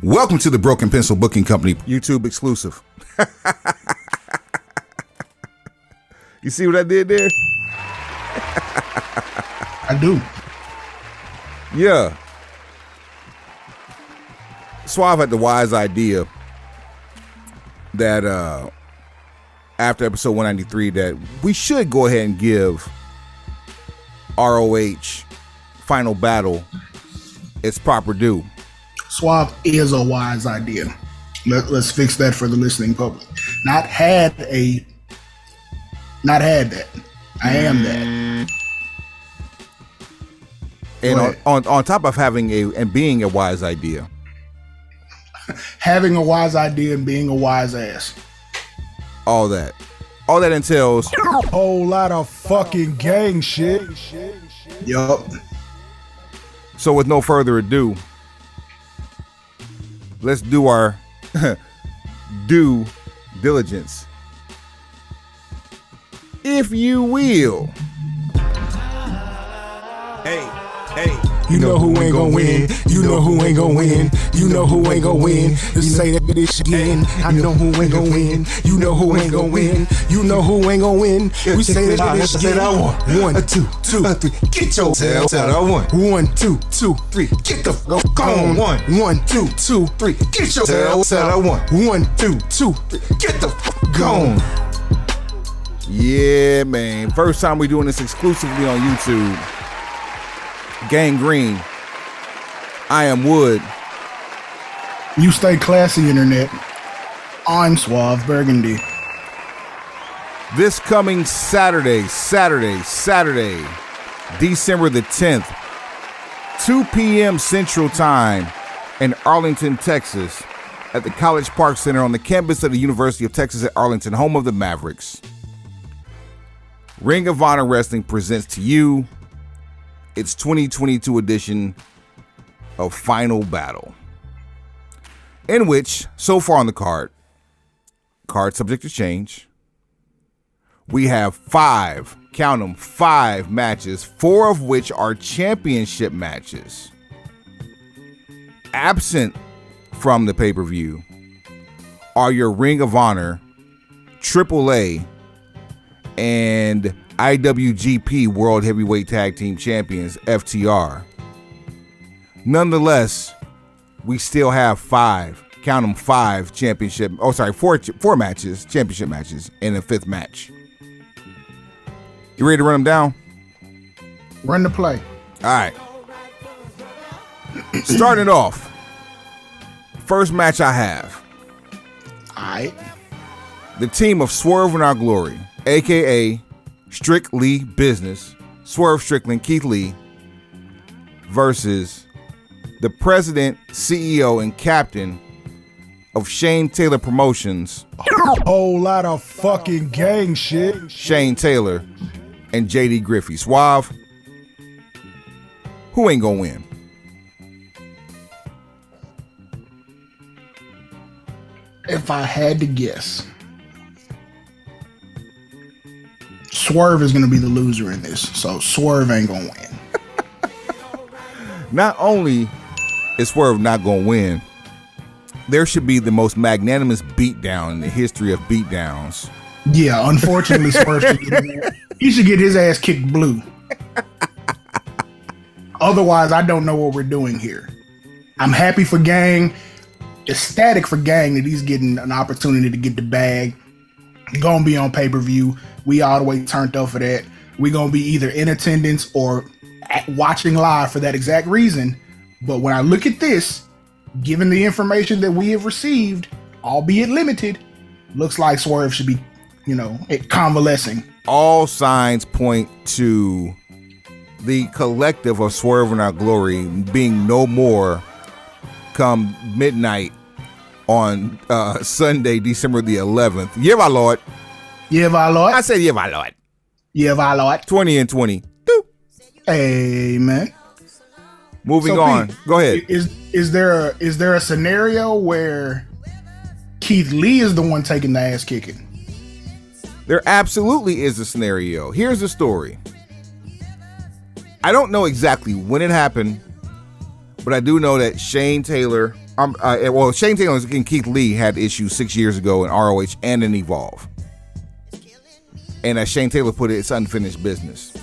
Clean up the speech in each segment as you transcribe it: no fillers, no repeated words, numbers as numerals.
Welcome to the Broken Pencil Booking Company YouTube exclusive. You see what I did there? I do. Yeah. Suave had the wise idea that after episode 193 that we should go ahead and give ROH Final Battle its proper due. Suave is a wise idea. Let's fix that for the listening public. Not had that. I am that. And on top of having being a wise idea. Having a wise idea and being a wise ass. All that entails a whole lot of fucking gang shit. Yup. So with no further ado, let's do our due diligence, if you will. Hey. You know who ain't gonna win. You know who ain't gonna win. You know who ain't gonna win. You say that bitch again. I know who ain't gonna win. You know who ain't gonna win. You know who ain't gonna win. We say that bitch again. One, two, three. Get your tail out. 1, 2, 3. Get the fuck on. 1, 2, 3. Get your tail out. 1, 2, 3. Get the fuck on. Yeah, man. First time we doing this exclusively on YouTube. Gang Green. I am Wood. You stay classy, internet. I'm Suave Burgundy. This coming Saturday, December the 10th, 2 p.m. Central Time in Arlington, Texas, at the College Park Center on the campus of the University of Texas at Arlington, home of the Mavericks. Ring of Honor Wrestling presents to you its 2022 edition of Final Battle, in which, so far on the card subject to change, we have 5 matches, 4 of which are championship matches. Absent from the pay-per-view are your Ring of Honor, AAA, and IWGP World Heavyweight Tag Team Champions, FTR. Nonetheless, we still have 4 championship, four matches, championship matches, and a 5th match. You ready to run them down? Run the play. All right. Starting off, first match I have. All right. The team of Swerve in Our Glory, a.k.a. Strictly Business, Swerve Strickland, Keith Lee, versus the president, CEO, and captain of Shane Taylor Promotions. A whole lot of fucking gang shit. Shane Taylor and JD Griffey. Suave, who ain't gonna win? If I had to guess, Swerve is going to be the loser in this, so Swerve ain't going to win. Not only is Swerve not going to win, there should be the most magnanimous beatdown in the history of beatdowns. Yeah, unfortunately, Swerve he should get his ass kicked blue. Otherwise, I don't know what we're doing here. I'm happy for Gang, ecstatic for Gang that he's getting an opportunity to get the bag. Gonna be on pay-per-view. We all the way turned up for that. We gonna be either in attendance or watching live for that exact reason. But when I look at this, given the information that we have received, albeit limited, looks like Swerve should be, convalescing. All signs point to the collective of Swerve in Our Glory being no more come midnight on Sunday, December the 11th. Yeah, my lord. Yeah, my lord. I said, yeah, my lord. Yeah, my lord. 20 and 20. Amen. Moving on. Pete, go ahead. Is there a scenario where Keith Lee is the one taking the ass kicking? There absolutely is a scenario. Here's the story. I don't know exactly when it happened, but I do know that Shane Taylor, Well, Shane Taylor and Keith Lee had issues 6 years ago in ROH and in Evolve. And as Shane Taylor put it, it's unfinished business.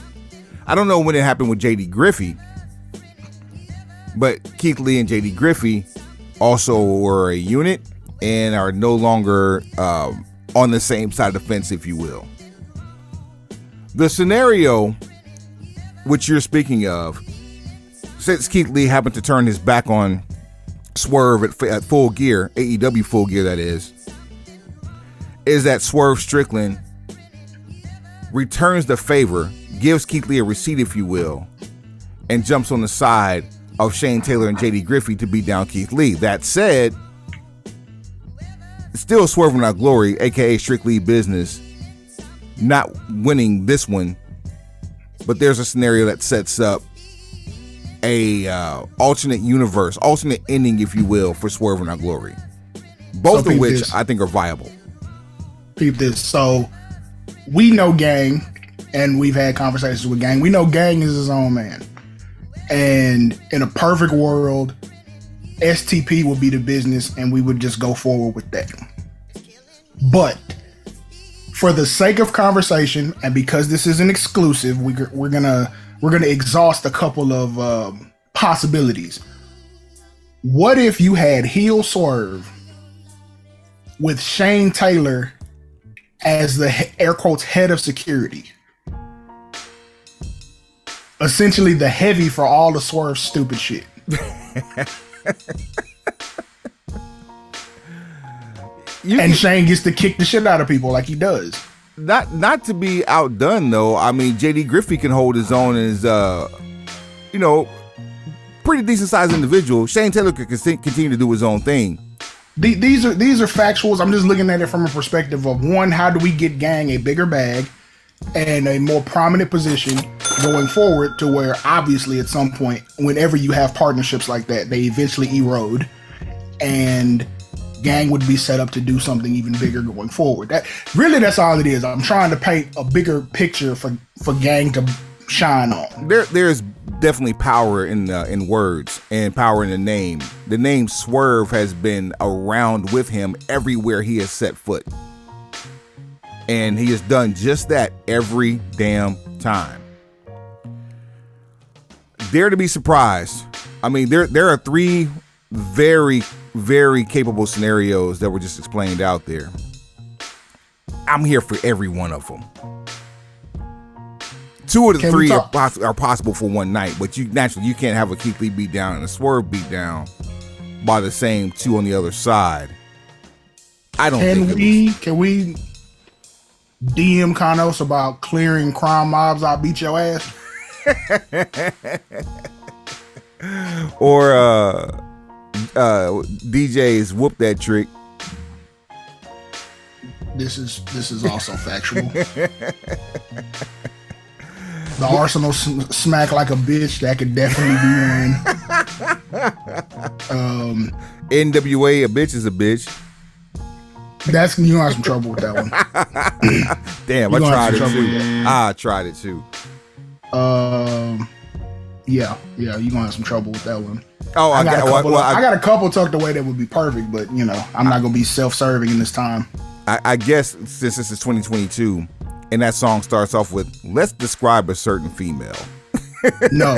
I don't know when it happened with JD Griffey, but Keith Lee and JD Griffey also were a unit and are no longer on the same side of the fence, if you will. The scenario which you're speaking of, since Keith Lee happened to turn his back on Swerve at Full Gear, AEW Full Gear that is that Swerve Strickland returns the favor, gives Keith Lee a receipt, if you will, and jumps on the side of Shane Taylor and JD Griffey to beat down Keith Lee. That said, still Swerve Without Glory, aka Strictly Business, not winning this one, but there's a scenario that sets up a alternate universe, alternate ending, if you will, for Swerve Without Glory. Both of which I think are viable. Peep this. So we know Gang, and we've had conversations with Gang. We know Gang is his own man. And in a perfect world, STP would be the business and we would just go forward with that. But for the sake of conversation, and because this is an exclusive, we're gonna exhaust a couple of possibilities. What if you had heel Swerve with Shane Taylor as the air quotes head of security? Essentially the heavy for all the Swerve stupid shit. And Shane gets to kick the shit out of people like he does. Not to be outdone though. I mean, JD Griffey can hold his own and is pretty decent sized individual. Shane Taylor could continue to do his own thing. These are factuals. I'm just looking at it from a perspective of, one, how do we get Gang a bigger bag and a more prominent position going forward, to where obviously at some point, whenever you have partnerships like that, they eventually erode, and Gang would be set up to do something even bigger going forward. That's all it is. I'm trying to paint a bigger picture for Gang to shine on. There's definitely power in words and power in the name. The name Swerve has been around with him everywhere he has set foot. And he has done just that every damn time. Dare to be surprised. I mean, there are three very, very capable scenarios that were just explained out there. I'm here for every one of them. Two of the three are possible for one night, but you can't have a Keith Lee beat down and a Swerve beat down by the same two on the other side. I don't think can we DM Kanos about clearing crime mobs? I'll beat your ass. Or DJ's whoop that trick. This is also factual. The Arsenal smack like a bitch, that could definitely be one. NWA, a bitch is a bitch. That's, you gonna have some trouble with that one. Damn, I tried it too. I tried it too. Yeah, you're gonna have some trouble with that one. Oh, I got a couple tucked away that would be perfect, but I'm not gonna be self-serving in this time. I guess since this is 2022, and that song starts off with, "Let's describe a certain female." No.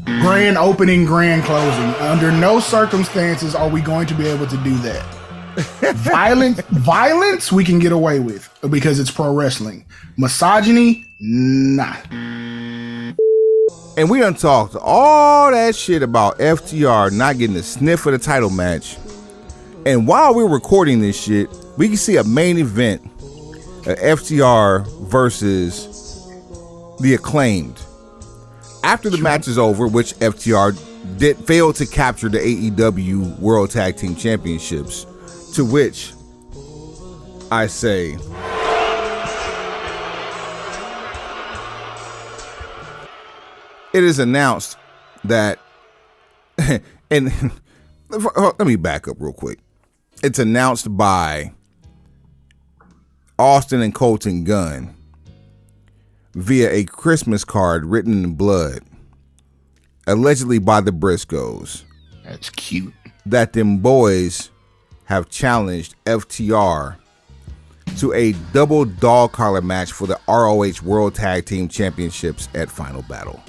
Grand opening, grand closing. Under no circumstances are we going to be able to do that. Violence we can get away with because it's pro wrestling. Misogyny, nah. And we done talked all that shit about FTR not getting a sniff of the title match. And while we're recording this shit, we can see a main event, FTR versus the Acclaimed. After the match is over, which FTR did fail to capture the AEW World Tag Team Championships, to which I say, it is announced that, and let me back up real quick. It's announced by Austin and Colton Gunn via a Christmas card written in blood, allegedly by the Briscoes, That's cute. that them boys have challenged FTR to a double dog collar match for the ROH World Tag Team Championships at Final Battle.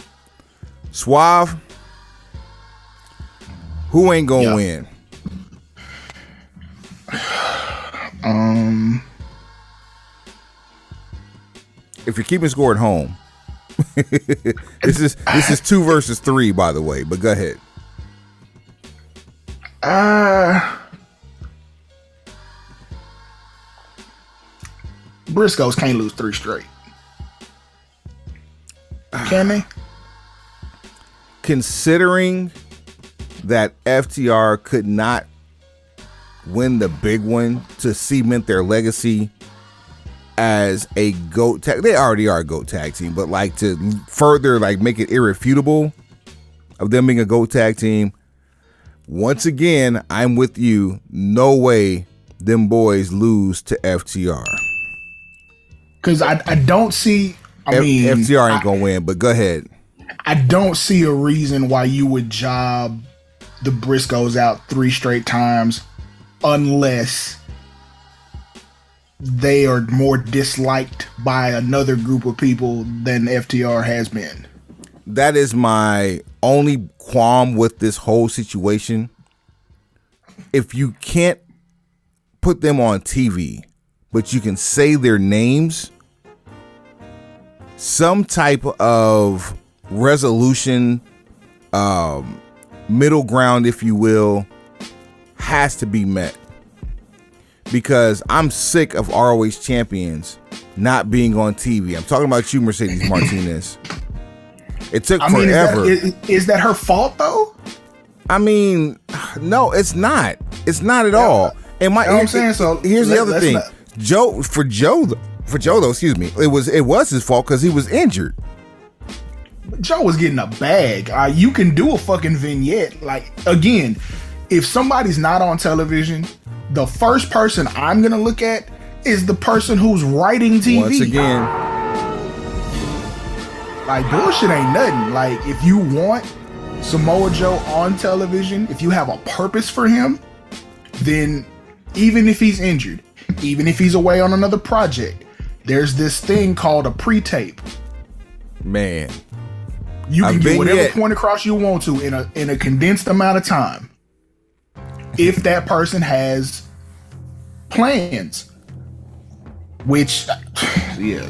Suave, who ain't gonna win? If you're keeping score at home, this is 2 versus 3, by the way. But go ahead. Briscoes can't lose 3 straight. Can they? Considering that FTR could not win the big one to cement their legacy as a GOAT tag, they already are a GOAT tag team, but like to further like make it irrefutable of them being a GOAT tag team, once again, I'm with you. No way them boys lose to FTR. Because I don't see. FTR ain't gonna win, but go ahead. I don't see a reason why you would job the Briscoes out 3 straight times unless they are more disliked by another group of people than FTR has been. That is my only qualm with this whole situation. If you can't put them on TV, but you can say their names, some type of resolution, middle ground, if you will, has to be met. Because I'm sick of ROH champions not being on TV. I'm talking about you, Mercedes Martinez. It took forever. Is that her fault though? I mean, no, it's not. It's not at all. And I'm saying, so here's the other thing. Joe, excuse me. It was his fault because he was injured. Joe was getting a bag. You can do a fucking vignette. Like, again, if somebody's not on television, the first person I'm gonna look at is the person who's writing TV. Once again, like, bullshit ain't nothing. Like, if you want Samoa Joe on television, if you have a purpose for him, then even if he's injured, even if he's away on another project, there's this thing called a pre-tape. Man, you can get whatever point across you want to in a condensed amount of time. If that person has plans, which, yeah,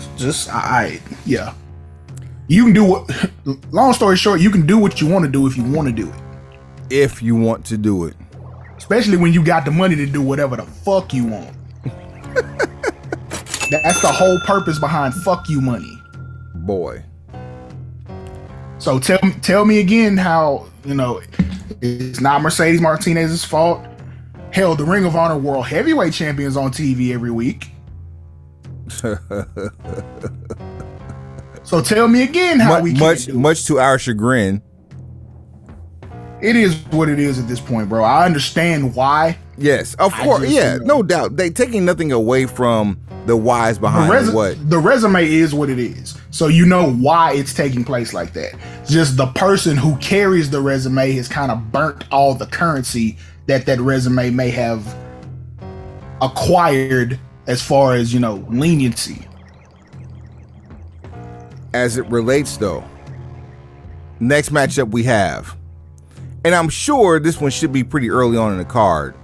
you can do what. Long story short, you can do what you want to do if you want to do it. If you want to do it, especially when you got the money to do whatever the fuck you want. That's the whole purpose behind fuck you money, boy. So tell me again how, it's not Mercedes Martinez's fault. Hell, the Ring of Honor World Heavyweight Champion's on TV every week. So tell me again how much to our chagrin. It is what it is at this point, bro. I understand why. Yes, of course. Yeah, no doubt. They taking nothing away from the whys behind the resume is what it is. So you know why it's taking place like that. Just the person who carries the resume has kind of burnt all the currency that resume may have acquired as far as, leniency. As it relates, though, next matchup we have, and I'm sure this one should be pretty early on in the card.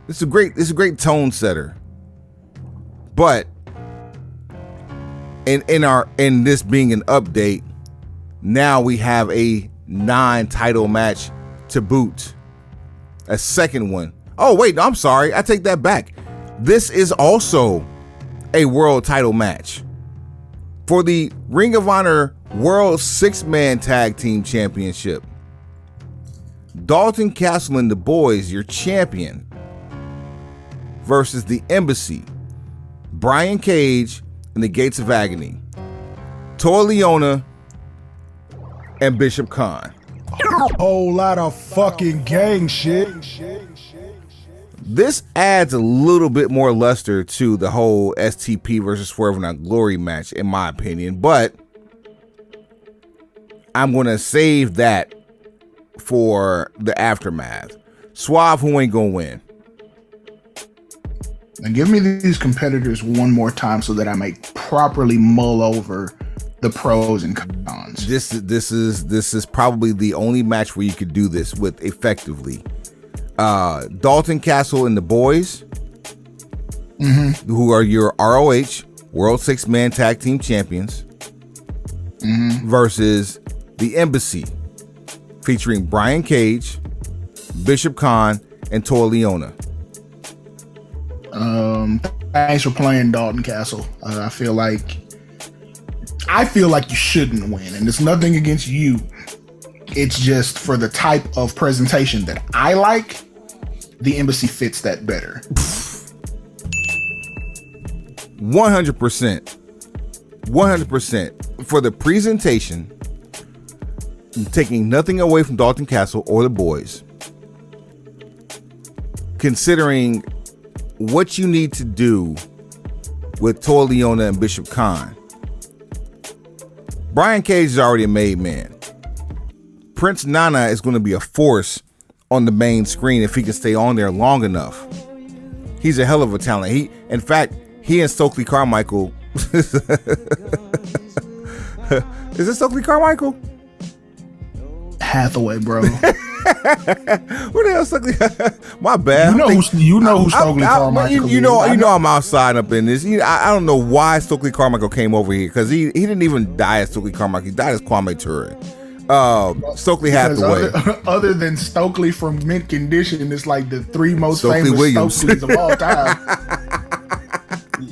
It's a great tone setter. But in this being an update, now we have a non-title match to boot. A second one. Oh wait, I'm sorry. I take that back. This is also a world title match for the Ring of Honor World 6-Man Tag Team Championship. Dalton Castle and the boys, your champion, versus the Embassy, Brian Cage and the Gates of Agony, Toa Leona and Bishop Khan. Whole lot of fucking gang shit. This adds a little bit more luster to the whole STP versus Swerve and Our Glory match, in my opinion, but I'm going to save that for the aftermath. Suave, who ain't gonna win? Now give me these competitors one more time so that I may properly mull over the pros and cons. This is probably the only match where you could do this with effectively. Dalton Castle and the boys, who are your ROH World Six-Man Tag Team Champions, versus the Embassy, featuring Brian Cage, Bishop Khan, and Toa Leona. Thanks for playing Dalton Castle. I feel like you shouldn't win, and it's nothing against you. It's just for the type of presentation that I like, the Embassy fits that better. 100%. 100%. For the presentation, taking nothing away from Dalton Castle or the boys, considering what you need to do with Toa Leona and Bishop Khan. Brian Cage is already a made man. Prince Nana is going to be a force on the main screen if he can stay on there long enough. He's a hell of a talent. In fact, he and Stokely Carmichael. Is it Stokely Carmichael? Hathaway, bro. What the hell, Stokely? My bad. You know who Stokely Carmichael is. You know I'm outside up in this. I don't know why Stokely Carmichael came over here, because he didn't even die as Stokely Carmichael. He died as Kwame Ture. Stokely Hathaway. Other than Stokely from Mint Condition, it's like the three most Stokely famous Williams. Stokeleys of all time.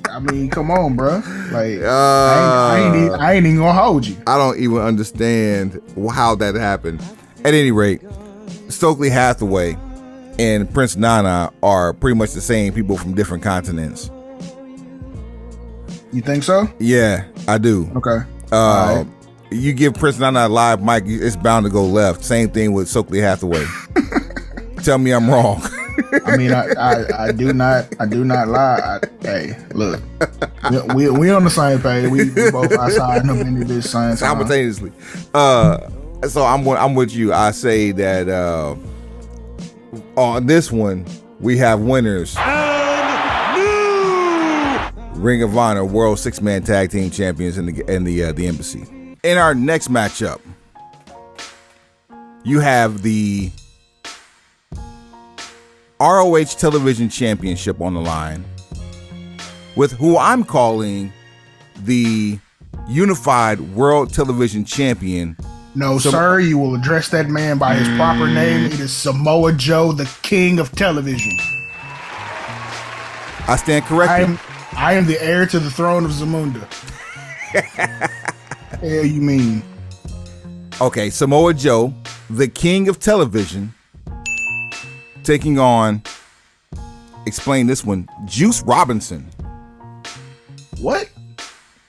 I mean, come on, bro. Like, I ain't even gonna hold you. I don't even understand how that happened. At any rate, Stokely Hathaway and Prince Nana are pretty much the same people from different continents. You think so? Yeah, I do. Okay. All right. You give Prince Nana a live mic, it's bound to go left. Same thing with Stokely Hathaway. Tell me I'm wrong. I mean, I do not lie. Hey, look, we on the same page. We both outside up into this same simultaneously. So I'm with you. I say that on this one we have winners. Ring of Honor World Six-Man Tag Team Champions in the Embassy. In our next matchup, you have the ROH Television Championship on the line with who I'm calling the Unified World Television Champion. No, sir, you will address that man by his proper name. It is Samoa Joe, the king of television. I stand corrected. I am the heir to the throne of Zamunda. Hell you mean? Okay, Samoa Joe, the king of television, taking on, explain this one, Juice Robinson. What?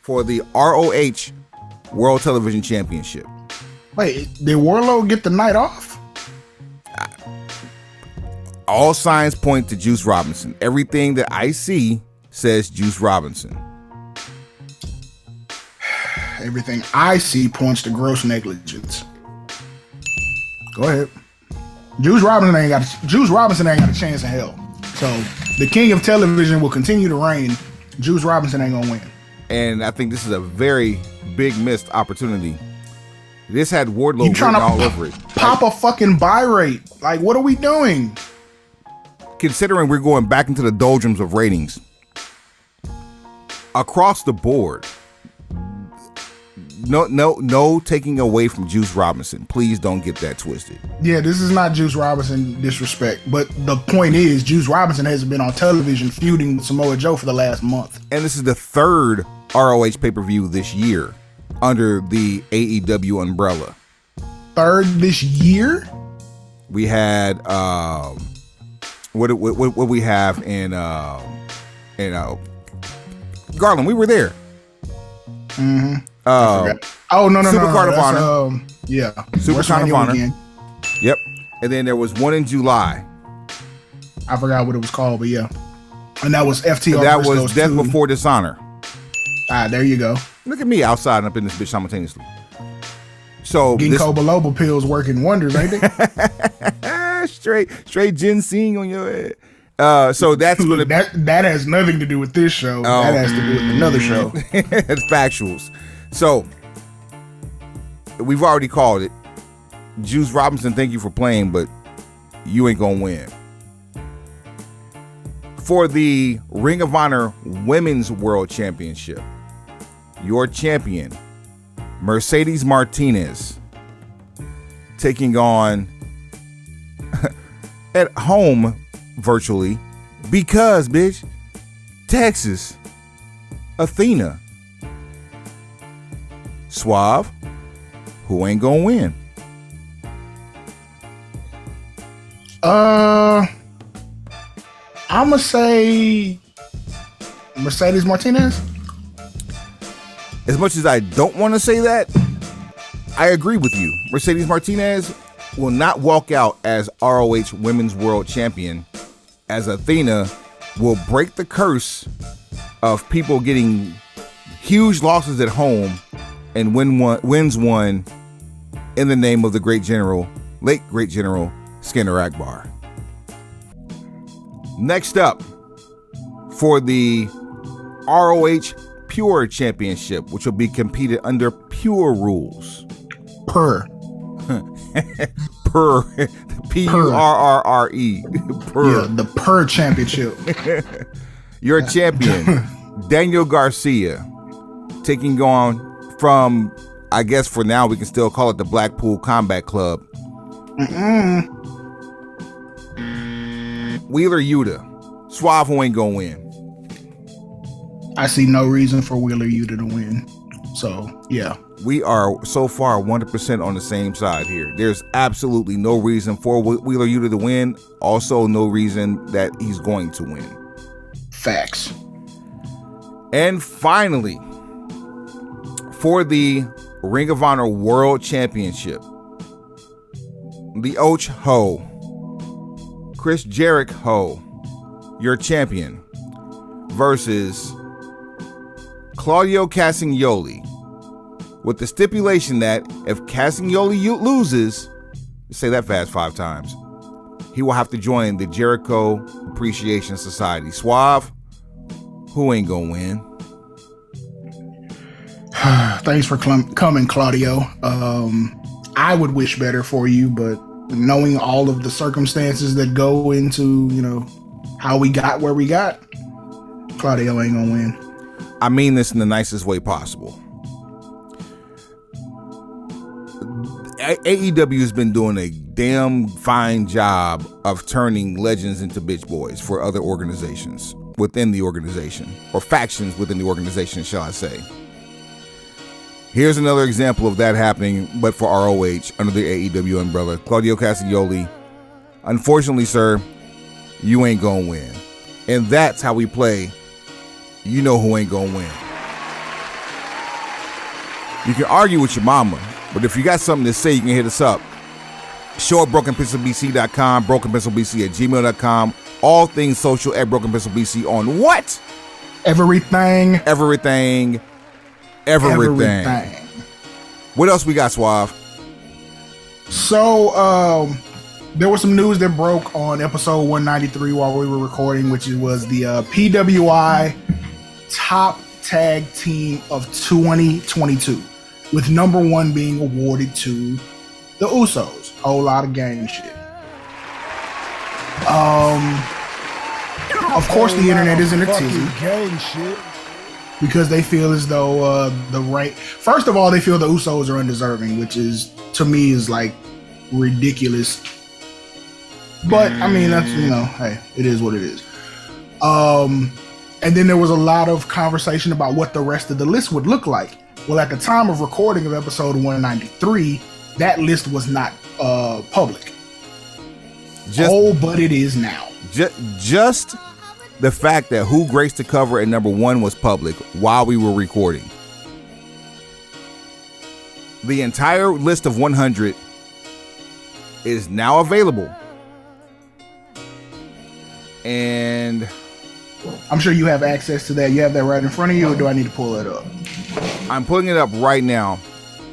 For the ROH World Television Championship. Wait, did Warlow get the night off? All signs point to Juice Robinson. Everything that I see says Juice Robinson. Everything I see points to gross negligence. Go ahead. Juice Robinson ain't got a chance in hell. So the king of television will continue to reign. Juice Robinson ain't gonna win. And I think this is a very big missed opportunity. This had Wardlow written all over it. Pop a fucking buy rate. Like, what are we doing? Considering we're going back into the doldrums of ratings, across the board, no taking away from Juice Robinson. Please don't get that twisted. Yeah, this is not Juice Robinson disrespect, but the point is, Juice Robinson hasn't been on television feuding with Samoa Joe for the last month. And this is the third ROH pay-per-view this year under the AEW umbrella. Third this year? We had what we have in Garland. We were there. Mm-hmm. No, Supercard of Honor. Yeah. Supercard of Honor. Again. Yep. And then there was one in July. I forgot what it was called, but yeah. And that was FTR. And that was Death Before Dishonor. There you go. Look at me outside and up in this bitch simultaneously. So ginkgo biloba pills working wonders, ain't they? straight ginseng on your head. So that's Look, that has nothing to do with this show. That has to do with another show. It's factuals. So we've already called it. Juice Robinson, thank you for playing, but you ain't gonna win. For the Ring of Honor Women's World Championship, your champion, Mercedes Martinez, taking on at home virtually, because bitch, Texas, Athena. Suave, who ain't gonna win? I'ma say Mercedes Martinez. As much as I don't want to say that, I agree with you. Mercedes Martinez will not walk out as ROH Women's World Champion, as Athena will break the curse of people getting huge losses at home and wins one in the name of the late great general Skinner Akbar. Next up, for the ROH Pure Championship, which will be competed under pure rules. Per. P-U-R-R-R-E. Yeah, the Per Championship. Your champion, Daniel Garcia, taking on from, I guess for now we can still call it the Blackpool Combat Club. Wheeler Yuta. Suave, who ain't gonna win? I see no reason for Wheeler Yuta to win. So, yeah. We are so far 100% on the same side here. There's absolutely no reason for Wheeler Yuta to win. Also, no reason that he's going to win. Facts. And finally, for the Ring of Honor World Championship, the Och Ho, Chris Jericho, your champion, versus Claudio Castagnoli, with the stipulation that if Castagnoli loses, say that fast 5 times, he will have to join the Jericho Appreciation Society. Suave, who ain't gonna win? Thanks for coming, Claudio. I would wish better for you, but knowing all of the circumstances that go into, how we got where we got, Claudio ain't gonna win. I mean this in the nicest way possible. AEW has been doing a damn fine job of turning legends into bitch boys for other organizations within the organization, or factions within the organization, shall I say. Here's another example of that happening, but for ROH under the AEW umbrella. Claudio Castagnoli, unfortunately, sir, you ain't gonna win. And that's how we play. You know who ain't gonna win. You can argue with your mama, but if you got something to say, you can hit us up. Show at brokenpencilbc.com, brokenpencilbc@gmail.com. All things social at brokenpencilbc on what? Everything. What else we got, Suave? So, there was some news that broke on episode 193 while we were recording, which was the PWI Top Tag Team of 2022, with number 1 being awarded to the Usos. Whole lot of gang shit. Of course, the internet is in a tizzy. Gang shit. Because they feel as though first of all, they feel the Usos are undeserving, which is, to me, is like ridiculous. But I mean, that's, hey, it is what it is. And then there was a lot of conversation about what the rest of the list would look like. Well, at the time of recording of episode 193, that list was not public. But it is now. Just the fact that who graced the cover at number 1 was public while we were recording. The entire list of 100 is now available. And I'm sure you have access to that. You have that right in front of you, or do I need to pull it up? I'm pulling it up right now.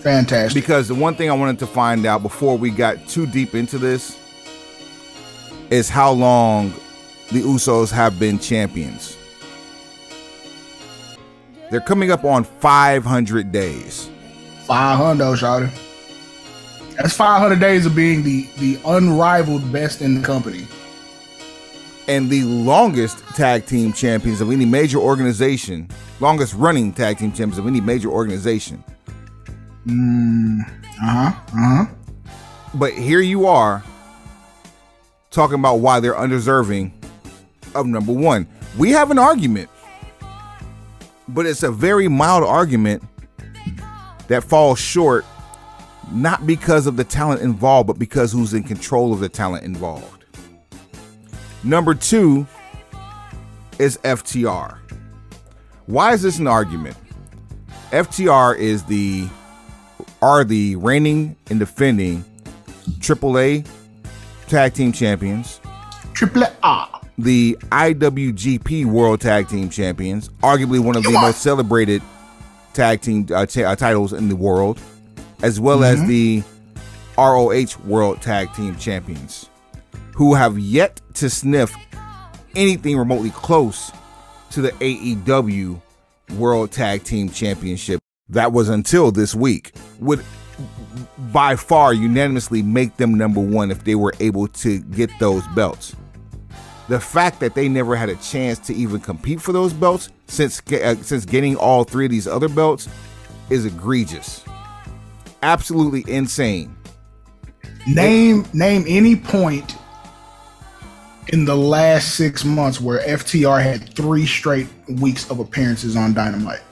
Fantastic. Because the one thing I wanted to find out before we got too deep into this is how long the Usos have been champions. They're coming up on 500 days. 500, shawty. That's 500 days of being the unrivaled best in the company. And the longest tag team champions of any major organization, longest running tag team champions of any major organization. But here you are talking about why they're undeserving of number one. We have an argument, but it's a very mild argument that falls short, not because of the talent involved, but because who's in control of the talent involved. Number two is FTR. Why is this an argument? FTR are the reigning and defending AAA tag team champions. AAA. The IWGP World Tag Team Champions, arguably one of the most celebrated tag team titles in the world, as well as the ROH World Tag Team Champions, who have yet to sniff anything remotely close to the AEW World Tag Team Championship that was until this week, would by far unanimously make them number one if they were able to get those belts. The fact that they never had a chance to even compete for those belts since getting all three of these other belts is egregious. Absolutely insane. Name any point in the last 6 months where FTR had 3 straight weeks of appearances on Dynamite,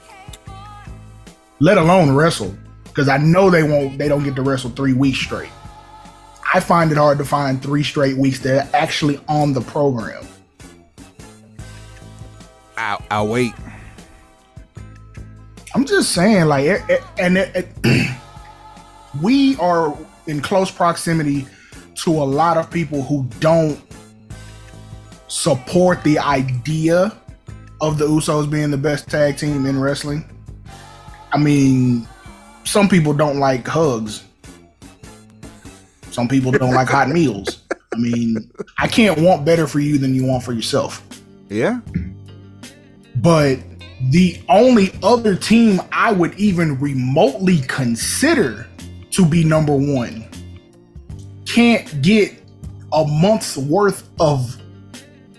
let alone wrestle, because I know they don't get to wrestle 3 weeks straight. I find it hard to find 3 straight weeks that are actually on the program. I'll wait. I'm just saying, we are in close proximity to a lot of people who don't support the idea of the Usos being the best tag team in wrestling. I mean, some people don't like hugs. Some people don't like hot meals. I mean, I can't want better for you than you want for yourself. Yeah. But the only other team I would even remotely consider to be number one can't get a month's worth of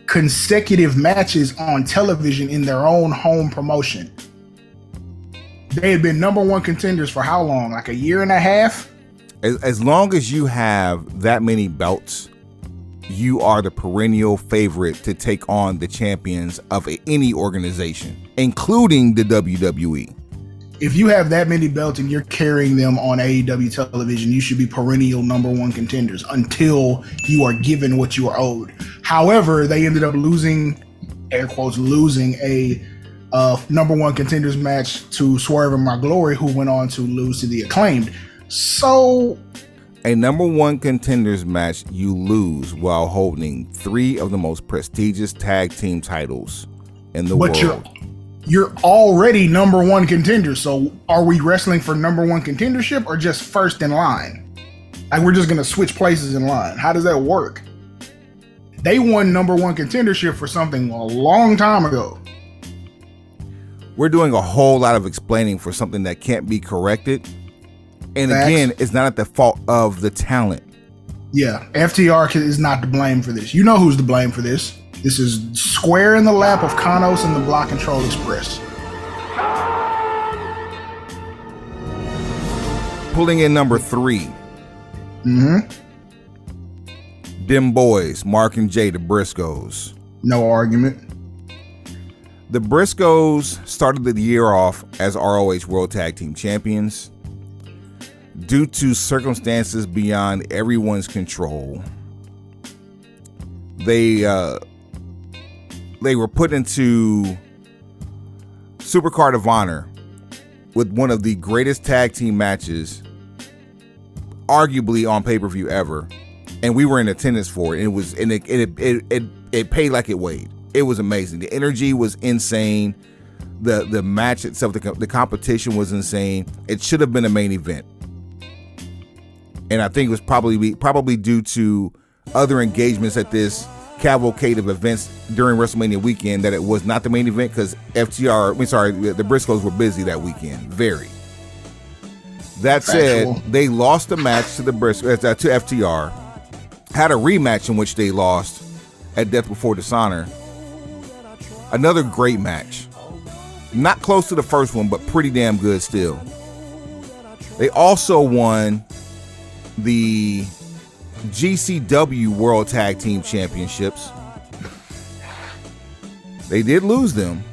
consecutive matches on television in their own home promotion. They had been number one contenders for how long? Like a year and a half? As long as you have that many belts, you are the perennial favorite to take on the champions of any organization, including the WWE. If you have that many belts and you're carrying them on AEW television, you should be perennial number one contenders until you are given what you are owed. However, they ended up losing, air quotes, losing a number one contenders match to Swerve and My Glory, who went on to lose to the Acclaimed. So, a number one contenders match you lose while holding 3 of the most prestigious tag team titles in the world. But you're already number one contender. So are we wrestling for number one contendership or just first in line? Like, we're just going to switch places in line. How does that work? They won number one contendership for something a long time ago. We're doing a whole lot of explaining for something that can't be corrected. And Facts. Again, it's not at the fault of the talent. Yeah, FTR is not to blame for this. You know who's to blame for this. This is square in the lap of Kanos and the Block Control Express. Pulling in number 3. Them boys, Mark and Jay, the Briscoes. No argument. The Briscoes started the year off as ROH World Tag Team Champions. Due to circumstances beyond everyone's control, they were put into Supercard of Honor with one of the greatest tag team matches, arguably on pay-per-view ever, and we were in attendance for it. It paid like it weighed. It was amazing. The energy was insane. The match itself, the competition was insane. It should have been a main event, and I think it was probably due to other engagements at this cavalcade of events during WrestleMania weekend that it was not the main event, because the Briscoes were busy that weekend. Very. That said, they lost the match to the Briscoes, to FTR. Had a rematch in which they lost at Death Before Dishonor. Another great match. Not close to the first one, but pretty damn good still. They also won the GCW World Tag Team Championships. They did lose them,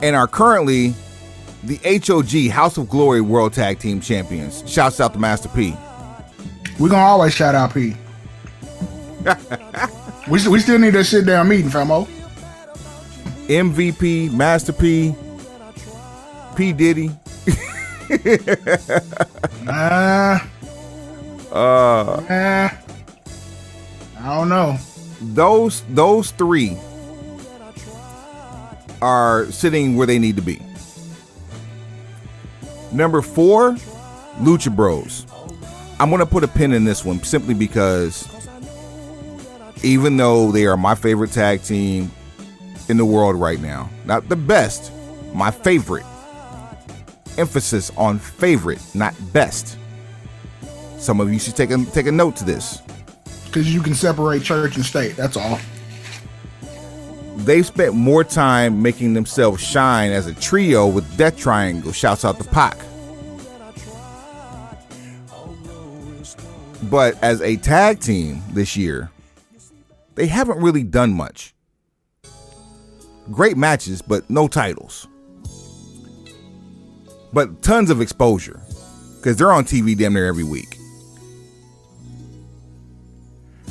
and are currently the HOG House of Glory World Tag Team Champions. Shouts out to Master P. We're gonna always shout out P. we still need that sit down meeting, famo. MVP, Master P, P Diddy. I don't know. Those three are sitting where they need to be. Number 4, Lucha Bros. I'm going to put a pin in this one simply because even though they are my favorite tag team in the world right now, not the best, my favorite. Emphasis on favorite, not best. Some of you should take a note to this. Because you can separate church and state, that's all. They've spent more time making themselves shine as a trio with Death Triangle. Shouts out to Pac. But as a tag team this year, they haven't really done much. Great matches, but no titles. But tons of exposure, because they're on TV damn near every week.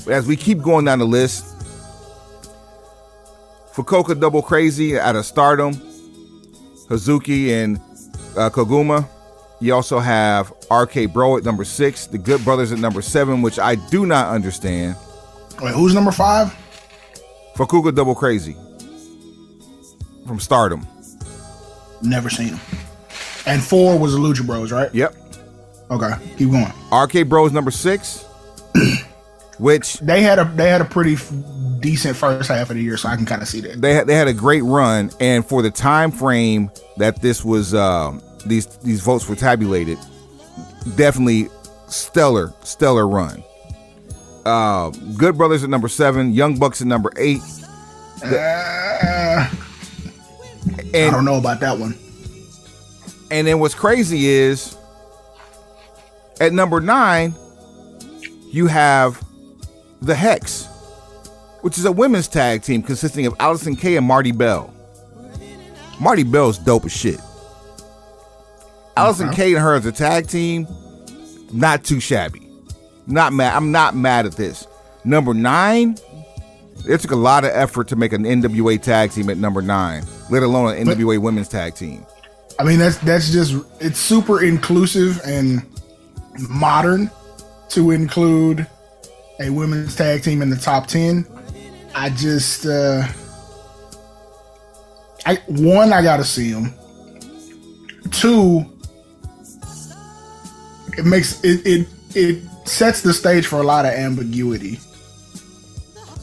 But as we keep going down the list, Fukuoka Double Crazy out of Stardom, Hazuki and Koguma. You also have RK Bro at number 6, the Good Brothers at number 7, which I do not understand. Wait, who's number 5? Fukuoka Double Crazy from Stardom. Never seen him. And 4 was the Lucha Bros, right? Yep. Okay, keep going. RK Bros number 6, which they had a pretty decent first half of the year, so I can kind of see that. They had a great run, and for the time frame that this was these votes were tabulated, definitely stellar run. Good Brothers at number 7, Young Bucks at number 8. I don't know about that one. And then what's crazy is at number 9, you have the Hex, which is a women's tag team consisting of Allison Kay and Marty Bell. Marty Bell's dope as shit. Allison Kay and her as a tag team, not too shabby. Not mad. I'm not mad at this. Number 9, it took a lot of effort to make an NWA tag team at number 9, let alone an NWA women's tag team. I mean, that's just, it's super inclusive and modern to include a women's tag team in the top 10. I just, I gotta see them. 2, it makes it sets the stage for a lot of ambiguity.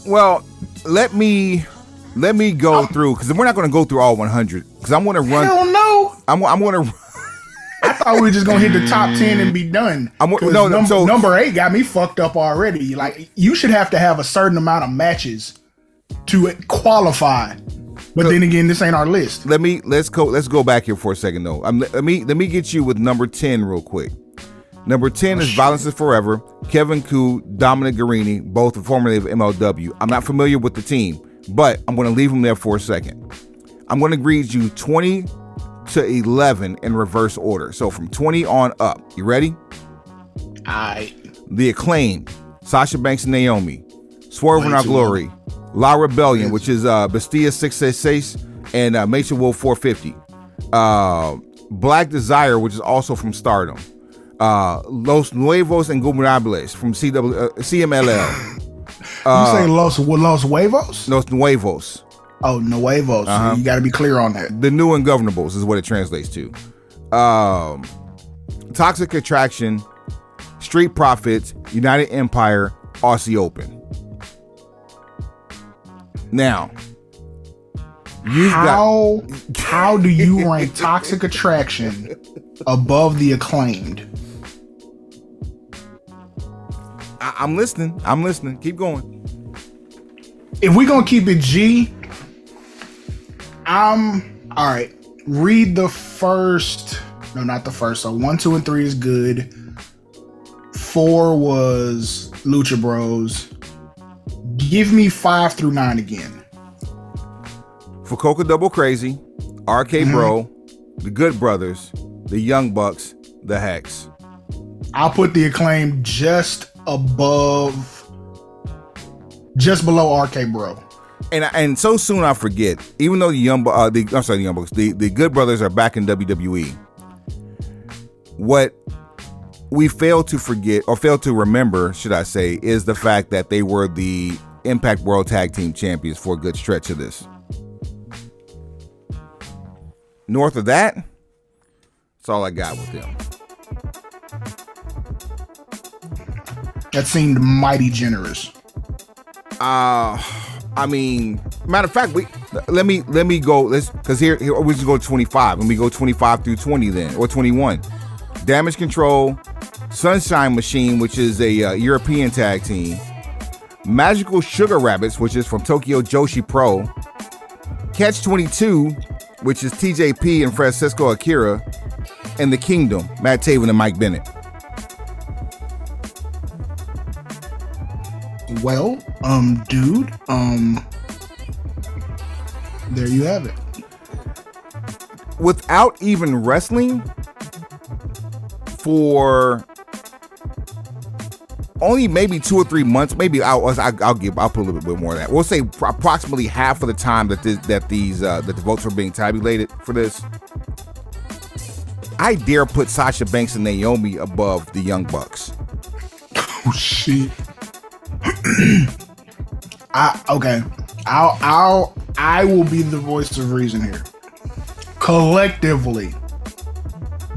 Well, let me go through, because we're not going to go through all 100, because I'm going to run. Hell no. I'm going to. I thought we were just gonna hit the top 10 and be done. Number 8 got me fucked up already. Like, you should have to have a certain amount of matches to qualify. But then again, this ain't our list. Let's go back here for a second though. Let me get you with number 10 real quick. Number 10 is Violence is Forever. Kevin Koo, Dominic Guarini, both formerly of MLW. I'm not familiar with the team, but I'm going to leave them there for a second. I'm going to read you 20 to 11 in reverse order. So from 20 on up. You ready? Aight. The Acclaim, Sasha Banks and Naomi, Swerve in Our Glory, La Rebellion, which is Bestia 666 and Mason Wolf 450. Black Desire, which is also from Stardom. Los Nuevos Ingobernables from CMLL. You say Los Huevos? Los Nuevos. Oh, nuevos. So you got to be clear on that. The new ungovernables is what it translates to. Toxic Attraction, Street Profits, United Empire, Aussie Open. Now, how do you rank Toxic Attraction above the Acclaimed? I'm listening. Keep going. If we're gonna keep it G, all right. Read the first. No, not the first. So 1, 2, and 3 is good. 4 was Lucha Bros. Give me 5 through 9 again. Fukuoka Double Crazy, RK Bro, the Good Brothers, the Young Bucks, the Hex. I'll put the Acclaim just below RK Bro. And so soon I forget. Even though the Young Bucks, the Good Brothers are back in WWE. What we fail to forget, or fail to remember, should I say, is the fact that they were the Impact World Tag Team Champions for a good stretch of this. North of that, that's all I got with them. That seemed mighty generous. I mean, matter of fact, let me go. Because here we just go 25. Let me go 25 through 20 then, or 21. Damage Control, Sunshine Machine, which is a European tag team. Magical Sugar Rabbits, which is from Tokyo Joshi Pro. Catch 22, which is TJP and Francisco Akira. And The Kingdom, Matt Taven and Mike Bennett. Well, dude, there you have it. Without even wrestling for only maybe 2 or 3 months, maybe I'll put a little bit more of that. We'll say approximately half of the time that the votes were being tabulated for this. I dare put Sasha Banks and Naomi above the Young Bucks. Oh shit. I will be the voice of reason here. Collectively,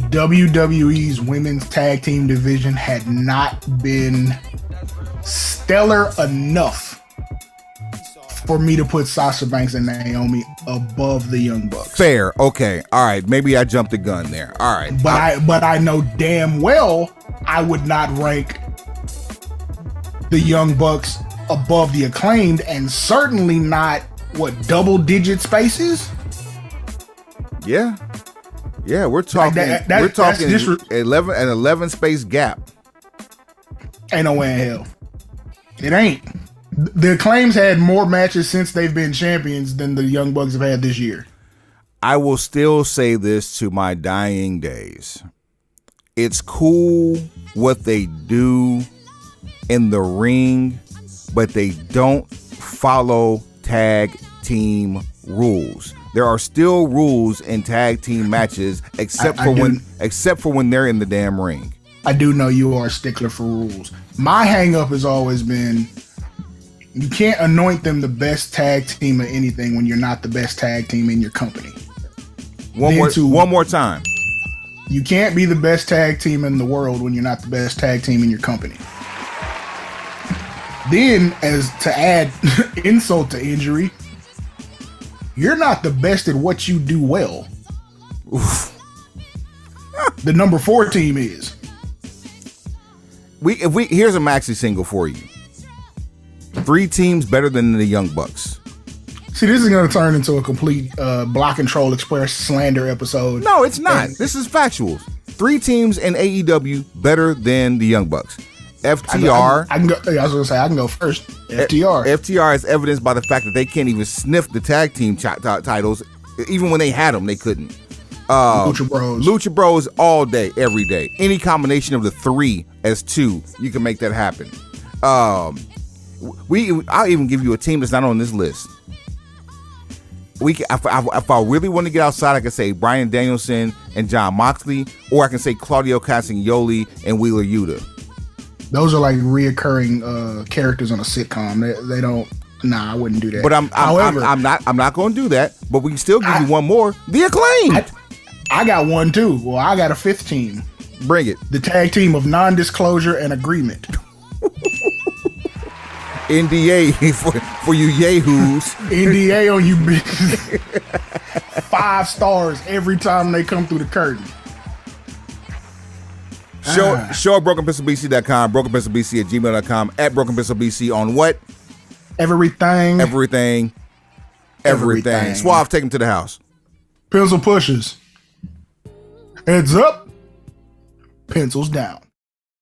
WWE's women's tag team division had not been stellar enough for me to put Sasha Banks and Naomi above the Young Bucks. Fair. Okay. All right. Maybe I jumped the gun there. All right. But I know damn well I would not rank the Young Bucks above the Acclaimed, and certainly not double-digit spaces. Yeah, we're talking. We're talking 11 space gap. Ain't no way in hell. It ain't. The Acclaims had more matches since they've been champions than the Young Bucks have had this year. I will still say this to my dying days. It's cool what they do in the ring, but they don't follow tag team rules. There are still rules in tag team matches, except for when they're in the damn ring. I do know you are a stickler for rules. My hang up has always been, you can't anoint them the best tag team of anything when you're not the best tag team in your company. One more time. You can't be the best tag team in the world when you're not the best tag team in your company. Then, as to add insult to injury, you're not the best at what you do well. Oof. The number 4 team is. Here's a maxi single for you. 3 teams better than the Young Bucks. See, this is going to turn into a complete Block and Troll Express slander episode. No, it's not. This is factual. 3 teams in AEW better than the Young Bucks. FTR. I can go. I was going to say, I can go first. FTR. FTR is evidenced by the fact that they can't even sniff the tag team titles. Even when they had them, they couldn't. Lucha Bros. Lucha Bros all day, every day. Any combination of the 3 as 2, you can make that happen. I'll even give you a team that's not on this list. If I really want to get outside, I can say Bryan Danielson and Jon Moxley, or I can say Claudio Castagnoli and Wheeler Yuta. Those are like reoccurring characters on a sitcom. They don't. Nah, I wouldn't do that. But However, I'm not going to do that. But we can still give you one more. The Acclaimed. I got one too. Well, I got a fifth team. Bring it. The tag team of non-disclosure and agreement. NDA for you yahoos. NDA on you bitches. 5 stars every time they come through the curtain. Show at brokenpencilbc.com, brokenpencilbc@gmail.com, at brokenpencilbc on what? Everything. Suave, take him to the house. Pencil pushes. Heads up. Pencils down.